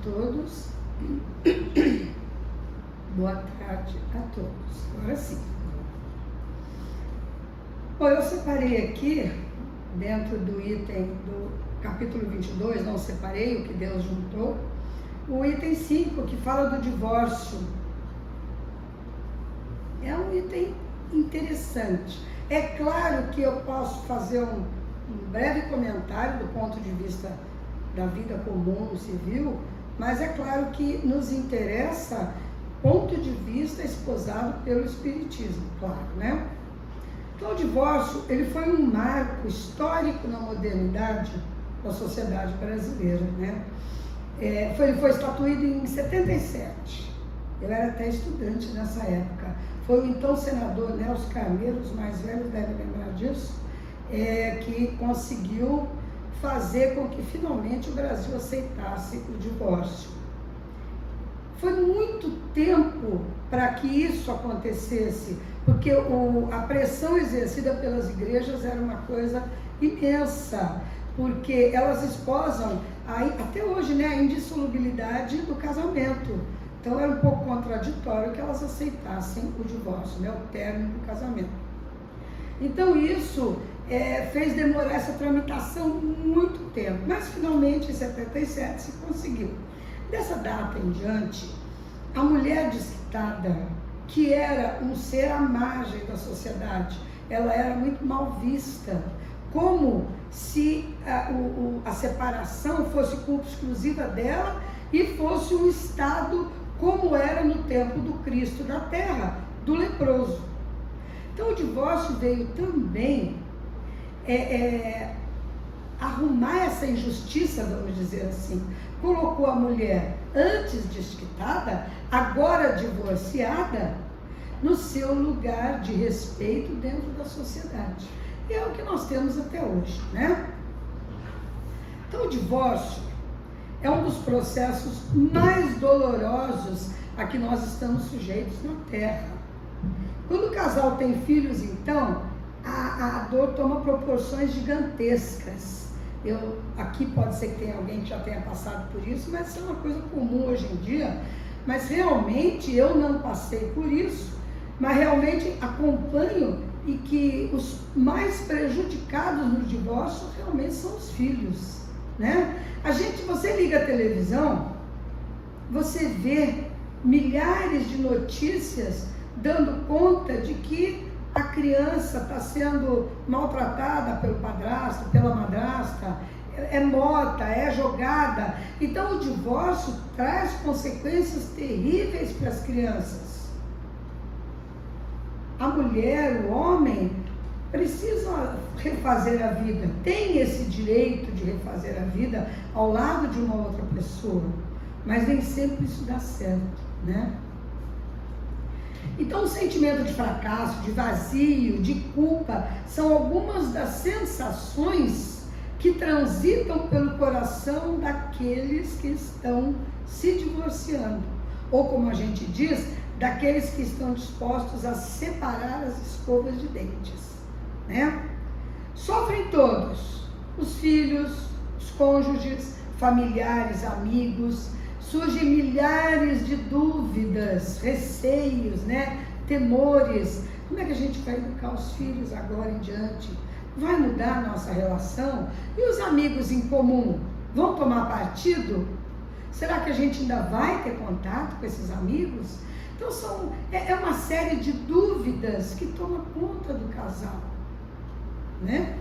todos. Boa tarde a todos. Agora sim. Bom, eu separei aqui, dentro do item do capítulo 22, não separei, o que Deus juntou, o item 5, que fala do divórcio. É um item interessante. É claro que eu posso fazer um breve comentário do ponto de vista da vida comum, civil, mas é claro que nos interessa ponto de vista esposado pelo Espiritismo, claro, né? Então o divórcio, ele foi um marco histórico na modernidade da sociedade brasileira, né? Ele foi estatuído em 77, eu era até estudante nessa época. Foi o então senador Nelson Carneiro, os mais velhos devem lembrar disso, que conseguiu fazer com que finalmente o Brasil aceitasse o divórcio. Foi muito tempo para que isso acontecesse, porque a pressão exercida pelas igrejas era uma coisa imensa, porque elas esposam, até hoje, né, a indissolubilidade do casamento. Então era um pouco contraditório que elas aceitassem o divórcio, né, o término do casamento. Então isso fez demorar essa tramitação muito tempo, mas finalmente em 77 se conseguiu. Dessa data em diante, a mulher desquitada, que era um ser à margem da sociedade, ela era muito mal vista, como se a separação fosse culpa exclusiva dela e fosse um estado como era no tempo do Cristo da Terra, do leproso. Então o divórcio veio também arrumar essa injustiça, vamos dizer assim. Colocou a mulher antes desquitada, agora divorciada, no seu lugar de respeito dentro da sociedade. E é o que nós temos até hoje, né? Então o divórcio é um dos processos mais dolorosos a que nós estamos sujeitos na Terra. Quando o casal tem filhos, então, a dor toma proporções gigantescas. Aqui pode ser que tenha alguém que já tenha passado por isso, mas isso é uma coisa comum hoje em dia. Mas realmente eu não passei por isso, mas realmente acompanho e que os mais prejudicados no divórcio realmente são os filhos, né? Você liga a televisão, você vê milhares de notícias dando conta de que a criança está sendo maltratada pelo padrasto, pela madrasta, é morta, é jogada. Então o divórcio traz consequências terríveis para as crianças. A mulher, o homem, precisam refazer a vida, tem esse direito de refazer a vida ao lado de uma outra pessoa, mas nem sempre isso dá certo, né? Então o sentimento de fracasso, de vazio, de culpa, são algumas das sensações que transitam pelo coração daqueles que estão se divorciando, ou como a gente diz, daqueles que estão dispostos a separar as escovas de dentes, né? Sofrem todos, os filhos, os cônjuges, familiares, amigos. Surgem milhares de dúvidas, receios, né? Temores. Como é que a gente vai educar os filhos agora em diante? Vai mudar a nossa relação? E os amigos em comum vão tomar partido? Será que a gente ainda vai ter contato com esses amigos? Então é uma série de dúvidas que toma conta do casal, né?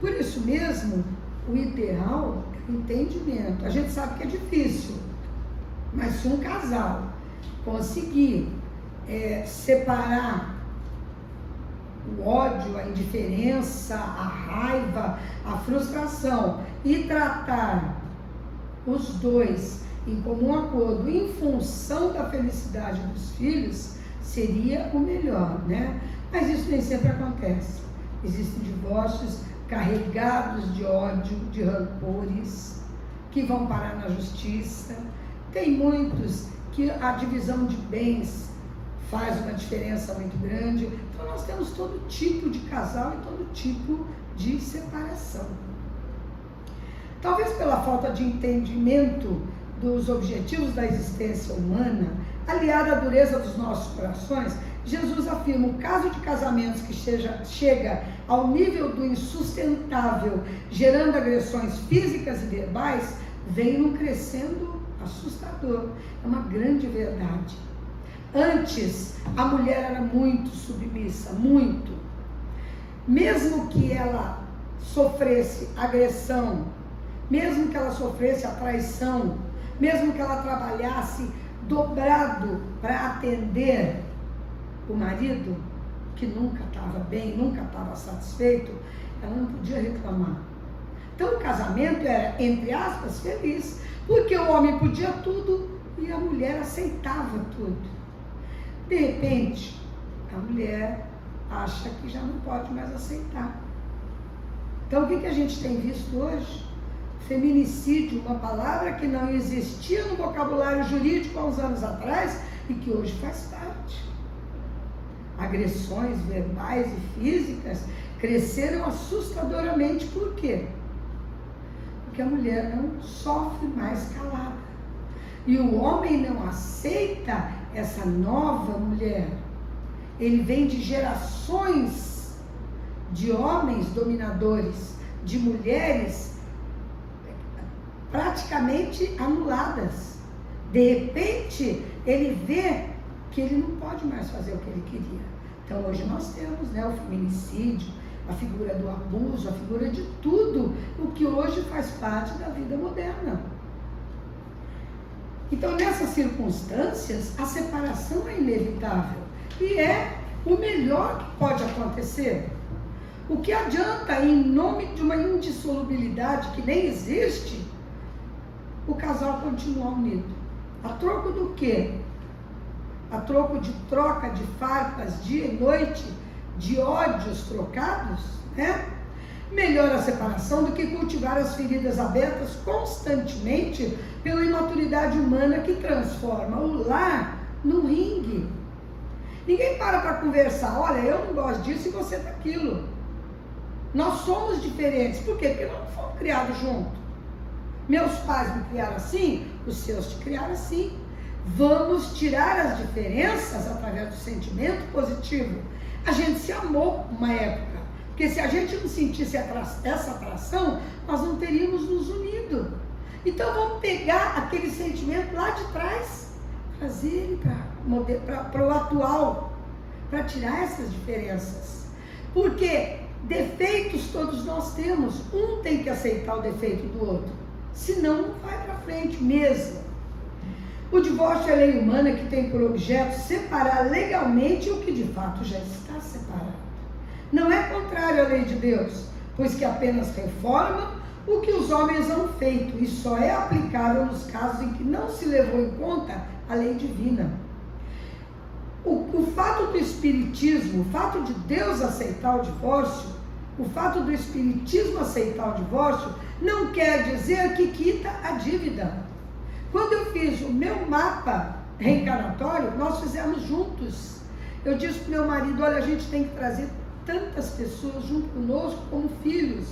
Por isso mesmo, o ideal é o entendimento. A gente sabe que é difícil, mas se um casal conseguir separar o ódio, a indiferença, a raiva, a frustração e tratar os dois em comum acordo em função da felicidade dos filhos, seria o melhor, né? Mas isso nem sempre acontece. Existem divórcios carregados de ódio, de rancores, que vão parar na justiça. Tem muitos que a divisão de bens faz uma diferença muito grande. Então nós temos todo tipo de casal e todo tipo de separação. Talvez pela falta de entendimento dos objetivos da existência humana, aliada à dureza dos nossos corações, Jesus afirma: o caso de casamentos que chega ao nível do insustentável, gerando agressões físicas e verbais, vem num crescendo assustador. É uma grande verdade. Antes, a mulher era muito submissa, muito. Mesmo que ela sofresse agressão, mesmo que ela sofresse a traição, mesmo que ela trabalhasse dobrado para atender o marido, que nunca estava bem, nunca estava satisfeito, ela não podia reclamar. Então o casamento era, entre aspas, feliz, porque o homem podia tudo e a mulher aceitava tudo. De repente, a mulher acha que já não pode mais aceitar. Então o que a gente tem visto hoje? Feminicídio, uma palavra que não existia no vocabulário jurídico há uns anos atrás e que hoje faz parte. Agressões verbais e físicas cresceram assustadoramente. Por quê? Porque a mulher não sofre mais calada. E o homem não aceita essa nova mulher. Ele vem de gerações de homens dominadores, de mulheres praticamente anuladas. De repente, ele vê que ele não pode mais fazer o que ele queria. Então hoje nós temos, o feminicídio, a figura do abuso, a figura de tudo o que hoje faz parte da vida moderna. Então nessas circunstâncias, a separação é inevitável e é o melhor que pode acontecer. O que adianta, em nome de uma indissolubilidade que nem existe, o casal continuar unido? A troco do quê? A troco de troca de farpas dia e noite, de ódios trocados, Melhor a separação do que cultivar as feridas abertas constantemente pela imaturidade humana que transforma o lar num ringue. Ninguém para conversar: olha, eu não gosto disso e você daquilo. Nós somos diferentes. Por quê? Porque nós não fomos criados juntos. Meus pais me criaram assim, os seus te criaram assim. Vamos tirar as diferenças através do sentimento positivo. A gente se amou uma época, porque se a gente não sentisse essa atração, nós não teríamos nos unido. Então vamos pegar aquele sentimento lá de trás, trazer ele para o atual, para tirar essas diferenças. Porque defeitos todos nós temos, um tem que aceitar o defeito do outro, senão não vai para frente mesmo. O divórcio é a lei humana que tem por objeto separar legalmente o que de fato já está separado. Não é contrário à lei de Deus, pois que apenas reforma o que os homens han feito e só é aplicável nos casos em que não se levou em conta a lei divina. O fato do Espiritismo, o fato de Deus aceitar o divórcio, o fato do Espiritismo aceitar o divórcio, não quer dizer que quita a dívida. Quando eu fiz o meu mapa reencarnatório, nós fizemos juntos. Eu disse para o meu marido: olha, a gente tem que trazer tantas pessoas junto conosco como filhos.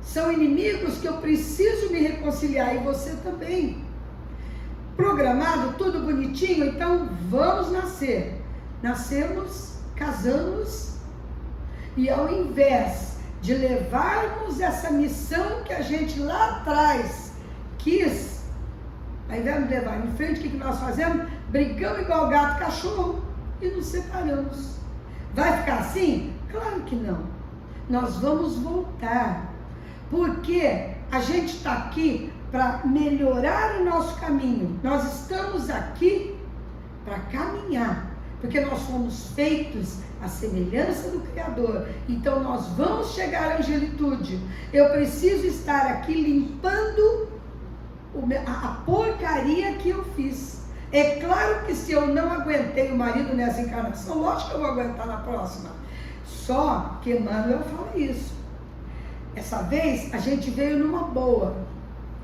São inimigos que eu preciso me reconciliar, e você também. Programado, tudo bonitinho, então vamos nascer. Nascemos, casamos, e ao invés de levarmos essa missão que a gente lá atrás quis, ao invés de levar em frente, o que nós fazemos? Brigamos igual gato e cachorro e nos separamos. Vai ficar assim? Claro que não. Nós vamos voltar, porque a gente está aqui para melhorar o nosso caminho. Nós estamos aqui para caminhar, porque nós fomos feitos à semelhança do Criador. Então nós vamos chegar à angelitude. Eu preciso estar aqui limpando a porcaria que eu fiz. É claro que se eu não aguentei o marido nessa encarnação, lógico que eu vou aguentar na próxima. Só que Emmanuel fala isso. Essa vez a gente veio numa boa,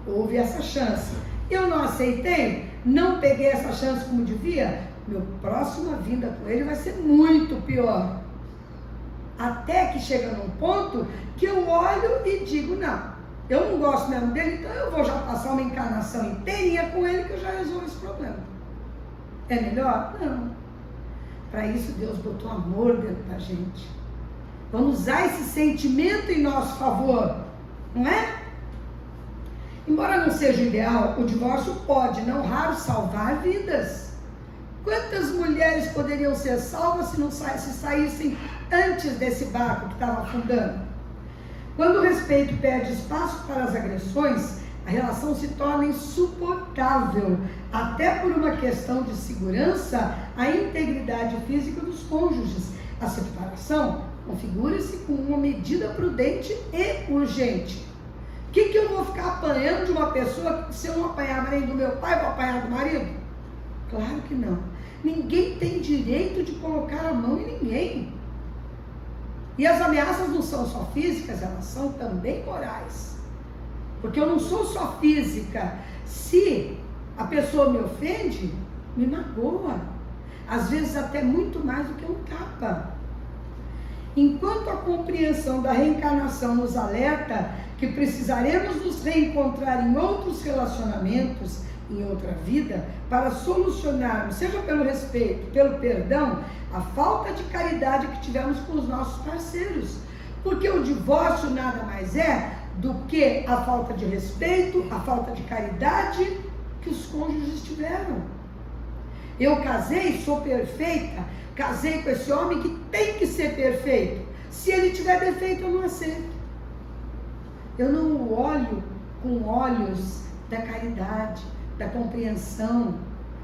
houve essa chance. Eu não aceitei, não peguei essa chance como devia. Meu próxima vinda com ele vai ser muito pior. Até que chega num ponto que eu olho e digo: não, eu não gosto mesmo dele, então eu vou já passar uma encarnação inteirinha com ele que eu já resolvo esse problema. É melhor? Não. Para isso Deus botou amor dentro da gente. Vamos usar esse sentimento em nosso favor, não é? Embora não seja ideal, o divórcio pode, não raro, salvar vidas. Quantas mulheres poderiam ser salvas se saíssem antes desse barco que estava afundando? Quando o respeito perde espaço para as agressões, a relação se torna insuportável, até por uma questão de segurança, a integridade física dos cônjuges. A separação configura-se como uma medida prudente e urgente. O que eu vou ficar apanhando de uma pessoa que se eu não apanhar nem do meu pai, vou apanhar do marido? Claro que não. Ninguém tem direito de colocar a mão em ninguém. E as ameaças não são só físicas, elas são também morais. Porque eu não sou só física. Se a pessoa me ofende, me magoa. Às vezes até muito mais do que um tapa. Enquanto a compreensão da reencarnação nos alerta que precisaremos nos reencontrar em outros relacionamentos, em outra vida, para solucionarmos, seja pelo respeito, pelo perdão, a falta de caridade que tivemos com os nossos parceiros. Porque o divórcio nada mais é do que a falta de respeito, a falta de caridade que os cônjuges tiveram. Eu casei, sou perfeita, casei com esse homem que tem que ser perfeito. Se ele tiver defeito, eu não aceito. Eu não o olho com olhos da caridade, da compreensão.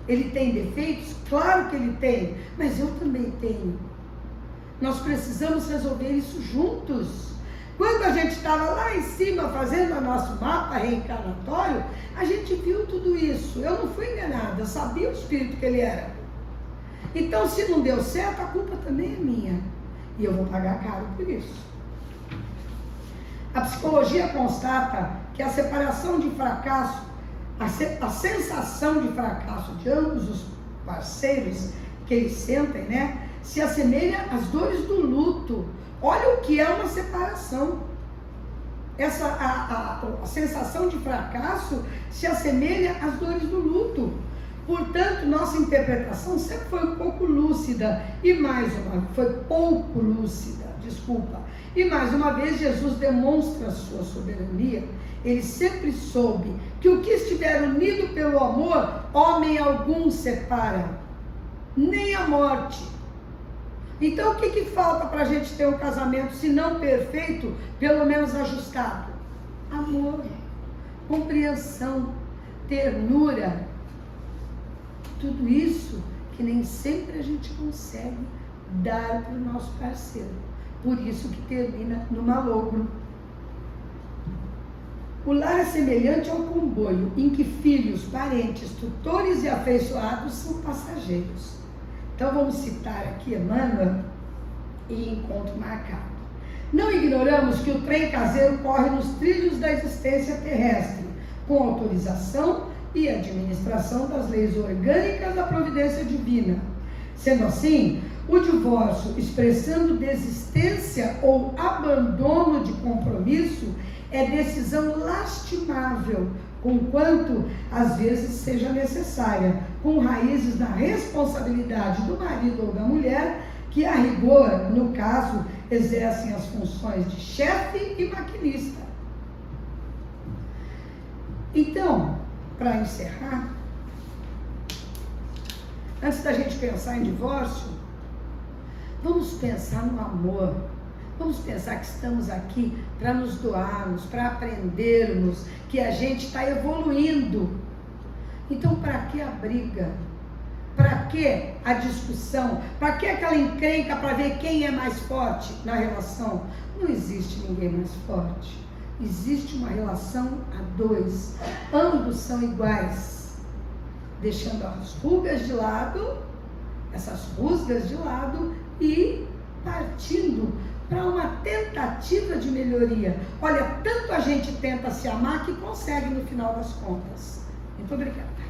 Ele tem defeitos? Claro que ele tem, mas eu também tenho. Nós precisamos resolver isso juntos. Quando a gente estava lá em cima fazendo o nosso mapa reencarnatório, a gente viu tudo isso. Eu não fui enganada, eu sabia o espírito que ele era. Então, se não deu certo, a culpa também é minha. E eu vou pagar caro por isso. A psicologia constata que a separação de fracasso, a sensação de fracasso de ambos os parceiros que eles sentem, né, se assemelha às dores do luto. Olha o que é uma separação. A sensação de fracasso se assemelha às dores do luto. Portanto, nossa interpretação sempre foi um pouco lúcida foi pouco lúcida, desculpa. E mais uma vez Jesus demonstra a sua soberania. Ele sempre soube que o que estiver unido pelo amor, homem algum separa, nem a morte. Então, o que falta para a gente ter um casamento, se não perfeito, pelo menos ajustado? Amor, compreensão, ternura, tudo isso que nem sempre a gente consegue dar para o nosso parceiro. Por isso que termina no malogro. O lar é semelhante ao comboio, em que filhos, parentes, tutores e afeiçoados são passageiros. Então vamos citar aqui Emmanuel e Encontro Marcado. Não ignoramos que o trem caseiro corre nos trilhos da existência terrestre, com autorização e administração das leis orgânicas da providência divina. Sendo assim, o divórcio, expressando desistência ou abandono de compromisso, é decisão lastimável, conquanto às vezes seja necessária, com raízes na responsabilidade do marido ou da mulher, que a rigor, no caso, exercem as funções de chefe e maquinista. Então, para encerrar, antes da gente pensar em divórcio, vamos pensar no amor. Vamos pensar que estamos aqui para nos doarmos, para aprendermos, que a gente está evoluindo. Então, para que a briga? Para que a discussão? Para que aquela encrenca para ver quem é mais forte na relação? Não existe ninguém mais forte. Existe uma relação a dois. Ambos são iguais. Deixando as rugas de lado, essas rusgas de lado e partindo para uma tentativa de melhoria. Olha, tanto a gente tenta se amar que consegue no final das contas. Muito obrigada.